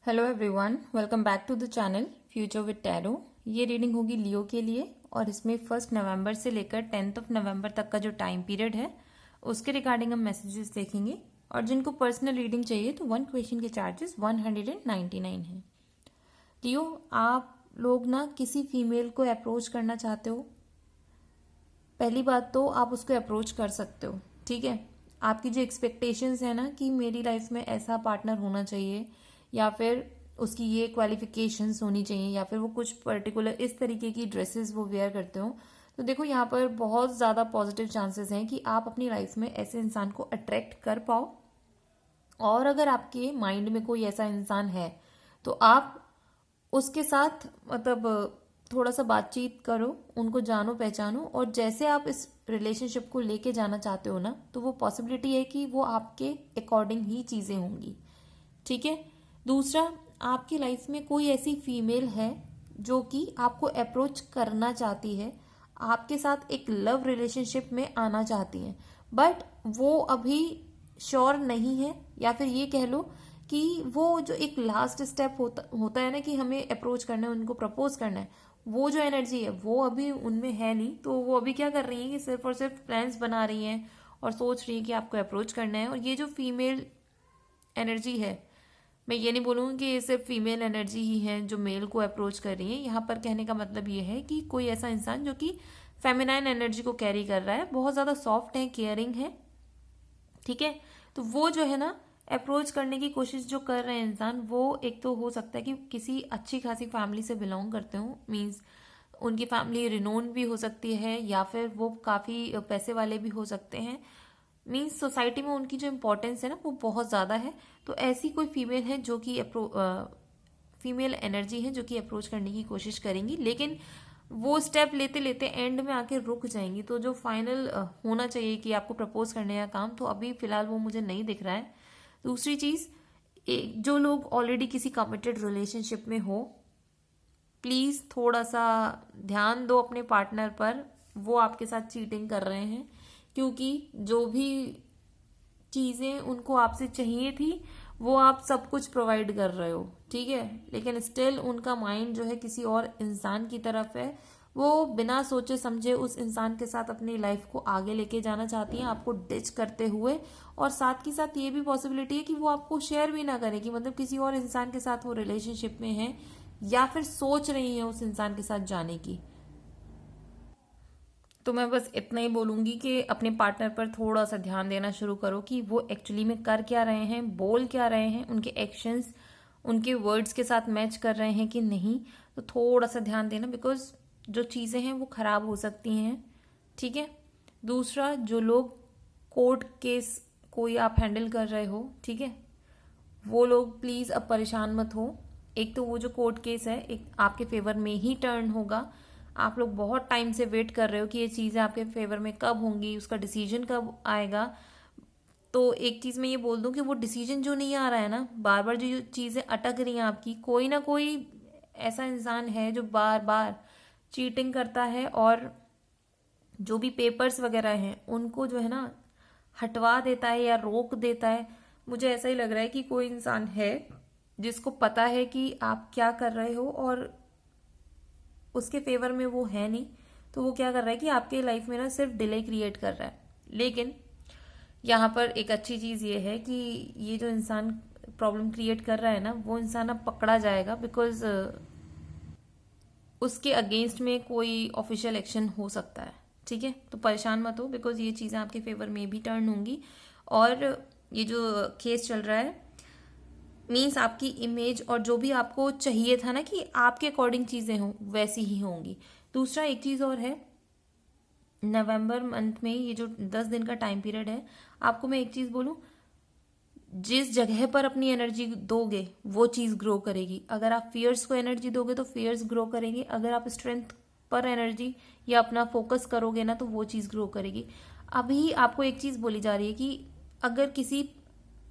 Hello everyone, welcome back to the channel future with tarot. ये reading होगी Leo के लिए और इसमें 1 नवंबर से लेकर 10 नवंबर तक का जो टाइम पीरियड है उसके रिगार्डिंग हम मैसेजेस देखेंगे। और जिनको पर्सनल रीडिंग चाहिए तो 1 क्वेश्चन के चार्जेस 199 है। लियो, आप लोग ना किसी फीमेल को अप्रोच करना चाहते हो। पहली बात तो आप उसको अप्रोच कर सकते हो, ठीक है। आपकी जो एक्सपेक्टेशंस है ना कि मेरी लाइफ में ऐसा पार्टनर होना चाहिए या फिर उसकी ये क्वालिफिकेशंस होनी चाहिए या फिर वो कुछ पर्टिकुलर इस तरीके की ड्रेसेस वो वेयर करते हो, तो देखो यहाँ पर बहुत ज़्यादा पॉजिटिव चांसेस हैं कि आप अपनी लाइफ में ऐसे इंसान को अट्रैक्ट कर पाओ। और अगर आपके माइंड में कोई ऐसा इंसान है तो आप उसके साथ मतलब थोड़ा सा बातचीत करो, उनको जानो पहचानो, और जैसे आप इस रिलेशनशिप को लेके जाना चाहते हो ना तो वो पॉसिबिलिटी है कि वो आपके अकॉर्डिंग ही चीज़ें होंगी, ठीक है। दूसरा, आपकी लाइफ में कोई ऐसी फीमेल है जो कि आपको अप्रोच करना चाहती है, आपके साथ एक लव रिलेशनशिप में आना चाहती है, बट वो अभी श्योर नहीं है, या फिर ये कह लो कि वो जो एक लास्ट स्टेप होता है ना कि हमें अप्रोच करना है, उनको प्रपोज करना है, वो जो एनर्जी है वो अभी उनमें है नहीं। तो वो अभी क्या कर रही है कि सिर्फ और सिर्फ प्लान्स बना रही हैं और सोच रही है कि आपको अप्रोच करना है। और ये जो फीमेल एनर्जी है, मैं ये नहीं बोलूँगी कि ये सिर्फ फीमेल एनर्जी ही है जो मेल को अप्रोच कर रही है। यहाँ पर कहने का मतलब ये है कि कोई ऐसा इंसान जो कि फेमिनाइन एनर्जी को कैरी कर रहा है, बहुत ज़्यादा सॉफ्ट है, केयरिंग है, ठीक है। तो वो जो है ना अप्रोच करने की कोशिश जो कर रहे हैं इंसान, वो एक तो हो सकता है कि किसी अच्छी खासी फैमिली से बिलोंग करते हो, मीन्स उनकी फैमिली रिनोन भी हो सकती है, या फिर वो काफ़ी पैसे वाले भी हो सकते हैं, मीन्स सोसाइटी में उनकी जो इम्पोर्टेंस है ना वो बहुत ज़्यादा है। तो ऐसी कोई फीमेल है जो कि फीमेल एनर्जी है जो कि अप्रोच करने की कोशिश करेंगी, लेकिन वो स्टेप लेते लेते एंड में आके रुक जाएंगी। तो जो फाइनल होना चाहिए कि आपको प्रपोज करने का काम, तो अभी फिलहाल वो मुझे नहीं दिख रहा है। दूसरी चीज़, जो लोग ऑलरेडी किसी कमिटेड रिलेशनशिप में हो, प्लीज़ थोड़ा सा ध्यान दो अपने पार्टनर पर, वो आपके साथ चीटिंग कर रहे हैं, क्योंकि जो भी चीज़ें उनको आपसे चाहिए थी वो आप सब कुछ प्रोवाइड कर रहे हो, ठीक है, लेकिन स्टिल उनका माइंड जो है किसी और इंसान की तरफ है। वो बिना सोचे समझे उस इंसान के साथ अपनी लाइफ को आगे लेके जाना चाहती हैं, आपको डिच करते हुए। और साथ ही साथ ये भी पॉसिबिलिटी है कि वो आपको शेयर भी ना करें, कि मतलब किसी और इंसान के साथ वो रिलेशनशिप में है या फिर सोच रही है उस इंसान के साथ जाने की। तो मैं बस इतना ही बोलूंगी कि अपने पार्टनर पर थोड़ा सा ध्यान देना शुरू करो कि वो एक्चुअली में कर क्या रहे हैं, बोल क्या रहे हैं, उनके एक्शंस उनके वर्ड्स के साथ मैच कर रहे हैं कि नहीं। तो थोड़ा सा ध्यान देना, बिकॉज जो चीज़ें हैं वो ख़राब हो सकती हैं, ठीक है। दूसरा, जो लोग कोर्ट केस कोई आप हैंडल कर रहे हो, ठीक है, वो लोग प्लीज़ अब परेशान मत हो। एक तो वो जो कोर्ट केस है एक आपके फेवर में ही टर्न होगा। आप लोग बहुत टाइम से वेट कर रहे हो कि ये चीज़ें आपके फेवर में कब होंगी, उसका डिसीजन कब आएगा। तो एक चीज़ मैं ये बोल दूं कि वो डिसीजन जो नहीं आ रहा है ना, बार बार जो चीज़ें अटक रही हैं आपकी, कोई ना कोई ऐसा इंसान है जो बार बार चीटिंग करता है और जो भी पेपर्स वगैरह हैं उनको जो है ना हटवा देता है या रोक देता है। मुझे ऐसा ही लग रहा है कि कोई इंसान है जिसको पता है कि आप क्या कर रहे हो और उसके फेवर में वो है नहीं, तो वो क्या कर रहा है कि आपके लाइफ में ना सिर्फ डिले क्रिएट कर रहा है। लेकिन यहाँ पर एक अच्छी चीज़ ये है कि ये जो इंसान प्रॉब्लम क्रिएट कर रहा है ना, वो इंसान अब पकड़ा जाएगा, बिकॉज उसके अगेंस्ट में कोई ऑफिशियल एक्शन हो सकता है, ठीक है। तो परेशान मत हो, बिकॉज ये चीज़ें आपके फेवर में भी टर्न होंगी। और ये जो केस चल रहा है, मीन्स आपकी इमेज और जो भी आपको चाहिए था ना कि आपके अकॉर्डिंग चीज़ें हों, वैसी ही होंगी। दूसरा, एक चीज़ और है, नवंबर मंथ में ये जो 10 दिन का टाइम पीरियड है, आपको मैं एक चीज़ बोलूँ, जिस जगह पर अपनी एनर्जी दोगे वो चीज़ ग्रो करेगी। अगर आप फियर्स को एनर्जी दोगे तो फियर्स ग्रो करेंगे, अगर आप स्ट्रेंथ पर एनर्जी या अपना फोकस करोगे ना तो वो चीज़ ग्रो करेगी। अभी आपको एक चीज़ बोली जा रही है कि अगर किसी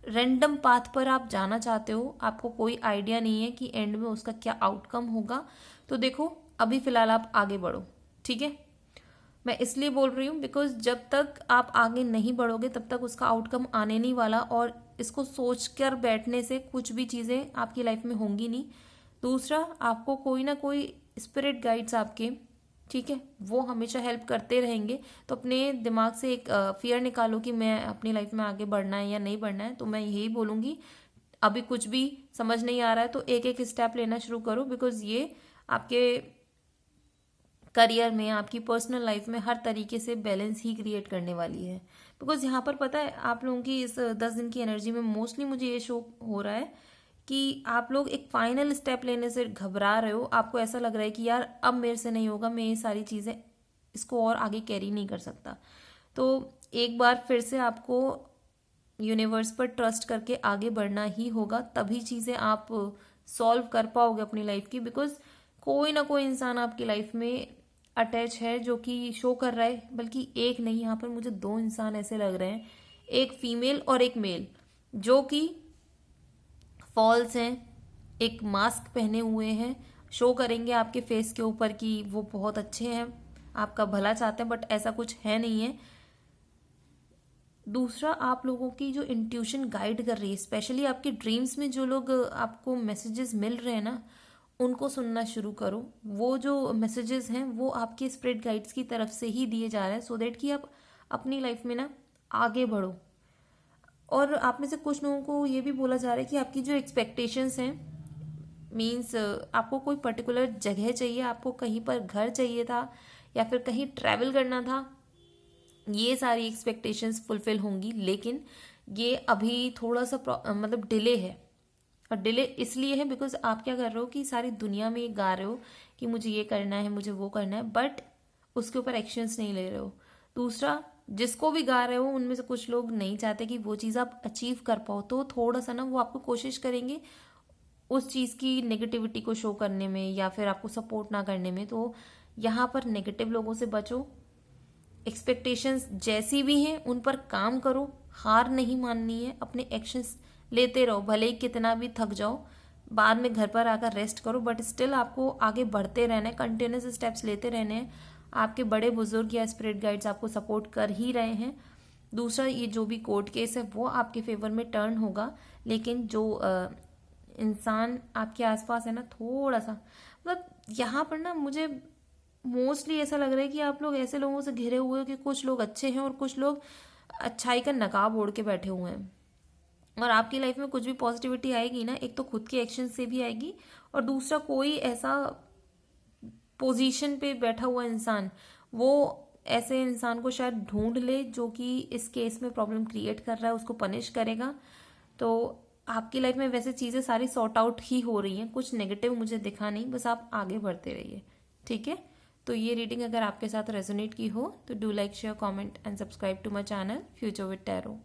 रैंडम पाथ पर आप जाना चाहते हो, आपको कोई आइडिया नहीं है कि एंड में उसका क्या आउटकम होगा, तो देखो अभी फिलहाल आप आगे बढ़ो, ठीक है। मैं इसलिए बोल रही हूँ बिकॉज जब तक आप आगे नहीं बढ़ोगे तब तक उसका आउटकम आने नहीं वाला, और इसको सोच कर बैठने से कुछ भी चीज़ें आपकी लाइफ में होंगी नहीं। दूसरा, आपको कोई ना कोई स्पिरिट गाइड्स आपके, ठीक है, वो हमेशा हेल्प करते रहेंगे। तो अपने दिमाग से एक फियर निकालो कि मैं अपनी लाइफ में आगे बढ़ना है या नहीं बढ़ना है। तो मैं यही बोलूँगी, अभी कुछ भी समझ नहीं आ रहा है तो एक एक स्टेप लेना शुरू करो, बिकॉज ये आपके करियर में, आपकी पर्सनल लाइफ में हर तरीके से बैलेंस ही क्रिएट करने वाली है। बिकॉज यहाँ पर पता है, आप लोगों की इस 10 दिन की एनर्जी में मोस्टली मुझे ये शो हो रहा है कि आप लोग एक फाइनल स्टेप लेने से घबरा रहे हो। आपको ऐसा लग रहा है कि यार अब मेरे से नहीं होगा, मैं ये सारी चीज़ें इसको और आगे कैरी नहीं कर सकता। तो एक बार फिर से आपको यूनिवर्स पर ट्रस्ट करके आगे बढ़ना ही होगा, तभी चीज़ें आप सॉल्व कर पाओगे अपनी लाइफ की। बिकॉज कोई ना कोई इंसान आपकी लाइफ में अटैच है जो कि शो कर रहा है, बल्कि एक नहीं, यहाँ पर मुझे 2 इंसान ऐसे लग रहे हैं, एक फीमेल और एक मेल, जो कि फॉल्स हैं, एक मास्क पहने हुए हैं, शो करेंगे आपके फेस के ऊपर कि वो बहुत अच्छे हैं, आपका भला चाहते हैं, बट ऐसा कुछ है नहीं है। दूसरा, आप लोगों की जो इंट्यूशन गाइड कर रही है, स्पेशली आपके ड्रीम्स में जो लोग आपको मैसेजेस मिल रहे हैं ना, उनको सुनना शुरू करो। वो जो मैसेजेस हैं वो आपके स्पिरिट गाइड्स की तरफ से ही दिए जा रहे हैं, सो दैट कि आप अपनी लाइफ में ना आगे बढ़ो। और आप में से कुछ लोगों को ये भी बोला जा रहा है कि आपकी जो एक्सपेक्टेशंस हैं, मीन्स आपको कोई पर्टिकुलर जगह चाहिए, आपको कहीं पर घर चाहिए था या फिर कहीं ट्रैवल करना था, ये सारी एक्सपेक्टेशंस फुलफिल होंगी। लेकिन ये अभी थोड़ा सा मतलब डिले है। और डिले इसलिए है बिकॉज आप क्या कर रहे हो कि सारी दुनिया में ये गा रहे हो कि मुझे ये करना है, मुझे वो करना है, बट उसके ऊपर एक्शंस नहीं ले रहे हो। दूसरा, जिसको भी गा रहे हो उनमें से कुछ लोग नहीं चाहते कि वो चीज़ आप अचीव कर पाओ, तो थोड़ा सा ना वो आपको कोशिश करेंगे उस चीज़ की नेगेटिविटी को शो करने में या फिर आपको सपोर्ट ना करने में। तो यहाँ पर नेगेटिव लोगों से बचो। एक्सपेक्टेशंस जैसी भी हैं उन पर काम करो, हार नहीं माननी है, अपने एक्शंस लेते रहो, भले ही कितना भी थक जाओ, बाद में घर पर आकर रेस्ट करो, बट स्टिल आपको आगे बढ़ते रहना है, कंटिन्यूस स्टेप्स लेते रहने हैं। आपके बड़े बुजुर्ग या स्पिरिट गाइड्स आपको सपोर्ट कर ही रहे हैं। दूसरा, ये जो भी कोर्ट केस है वो आपके फेवर में टर्न होगा, लेकिन जो इंसान आपके आसपास है ना, थोड़ा सा मतलब यहाँ पर ना मुझे मोस्टली ऐसा लग रहा है कि आप लोग ऐसे लोगों से घिरे हुए हो कि कुछ लोग अच्छे हैं और कुछ लोग अच्छाई का नकाब ओढ़ के बैठे हुए हैं। और आपकी लाइफ में कुछ भी पॉजिटिविटी आएगी ना, एक तो खुद के एक्शन से भी आएगी, और दूसरा कोई ऐसा पोजीशन पे बैठा हुआ इंसान, वो ऐसे इंसान को शायद ढूंढ ले जो कि इस केस में प्रॉब्लम क्रिएट कर रहा है, उसको पनिश करेगा। तो आपकी लाइफ में वैसे चीज़ें सारी सॉर्ट आउट ही हो रही हैं, कुछ नेगेटिव मुझे दिखा नहीं, बस आप आगे बढ़ते रहिए, ठीक है। तो ये रीडिंग अगर आपके साथ रेजोनेट की हो तो do like, share, comment and subscribe to my channel future with tarot.